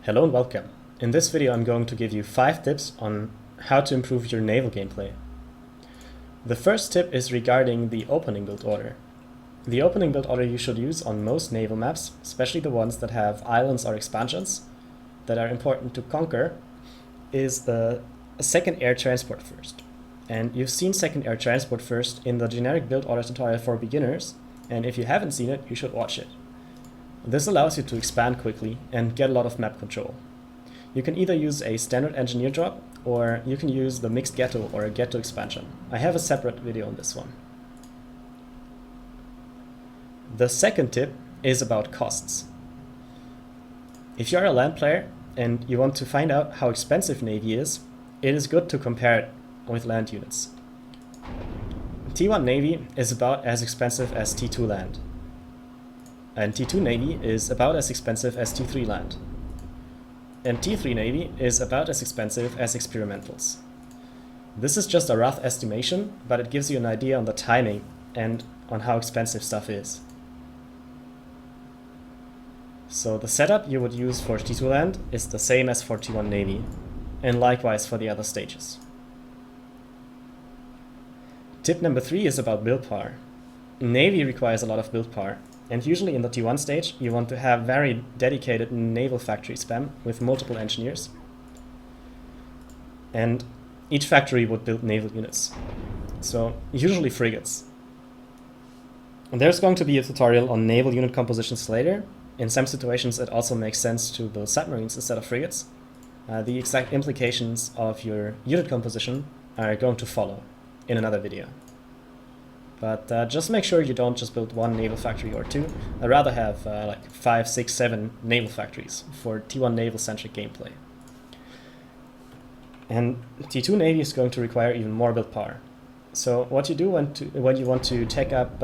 Hello and welcome. In this video I'm going to give you 5 tips on how to improve your naval gameplay. The first tip is regarding the opening build order. The opening build order you should use on most naval maps, especially the ones that have islands or expansions that are important to conquer, is the second air transport first. And you've seen second air transport first in the generic build order tutorial for beginners, and if you haven't seen it, you should watch it. This allows you to expand quickly and get a lot of map control. You can either use a standard engineer drop, or you can use the mixed Ghetto or a Ghetto expansion. I have a separate video on this one. The second tip is about costs. If you're a land player and you want to find out how expensive Navy is, it is good to compare it with land units. T1 Navy is about as expensive as T2 land. And T2 Navy is about as expensive as T3 land. And T3 Navy is about as expensive as experimentals. This is just a rough estimation, but it gives you an idea on the timing and on how expensive stuff is. So the setup you would use for T2 land is the same as for T1 Navy, and likewise for the other stages. Tip number 3 is about build power. Navy requires a lot of build power. And usually in the T1 stage, you want to have very dedicated naval factory spam with multiple engineers. And each factory would build naval units. So usually frigates. And there's going to be a tutorial on naval unit compositions later. In some situations it also makes sense to build submarines instead of frigates. The exact implications of your unit composition are going to follow in another video. But just make sure you don't just build one naval factory or two. I'd rather have like 5, 6, 7 naval factories for T1 naval-centric gameplay. And T2 Navy is going to require even more build power. So what you do when you want to take up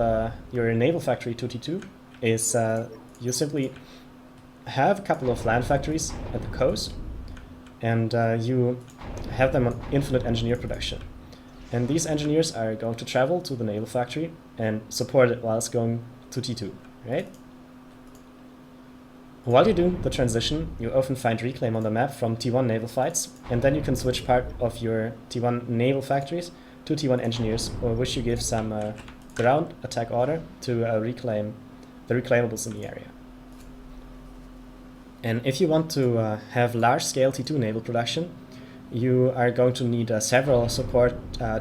your naval factory to T2 is you simply have a couple of land factories at the coast, and you have them on infinite engineer production. And these engineers are going to travel to the naval factory and support it whilst going to T2, right? While you do the transition, you often find reclaim on the map from T1 naval fights, and then you can switch part of your T1 naval factories to T1 engineers, or which you give some ground attack order to reclaim the reclaimables in the area. And if you want to have large-scale T2 naval production, you are going to need several support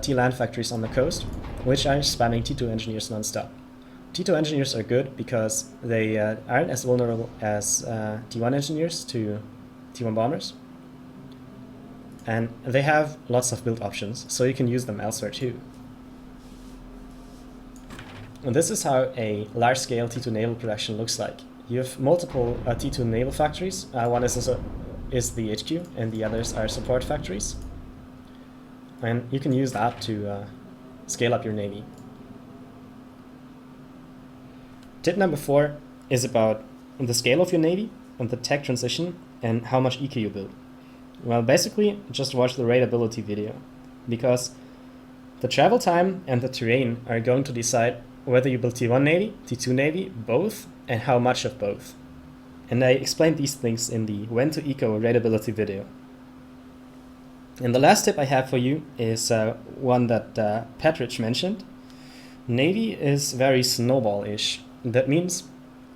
T-land factories on the coast, which are spamming T2 engineers non-stop. T2 engineers are good because they aren't as vulnerable as T1 engineers to T1 bombers. And they have lots of build options, so you can use them elsewhere too. And this is how a large-scale T2 naval production looks like. You have multiple T2 naval factories. One is the HQ, and the others are support factories. And you can use that to scale up your navy. Tip number 4 is about the scale of your navy and the tech transition and how much eco you build. Well, basically, just watch the Raidability video, because the travel time and the terrain are going to decide whether you build T1 Navy, T2 Navy, both, and how much of both. And I explained these things in the When to Eco Raidability video. And the last tip I have for you is one that Patrick mentioned. Navy is very snowball-ish. That means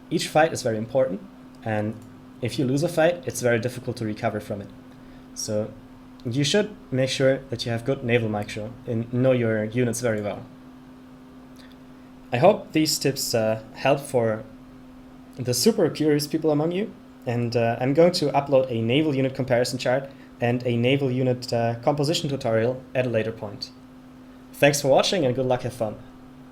each fight is very important, and if you lose a fight, it's very difficult to recover from it. So you should make sure that you have good naval micro and know your units very well. I hope these tips help for the super curious people among you, and I'm going to upload a naval unit comparison chart and a naval unit composition tutorial at a later point. Thanks for watching, and good luck, have fun.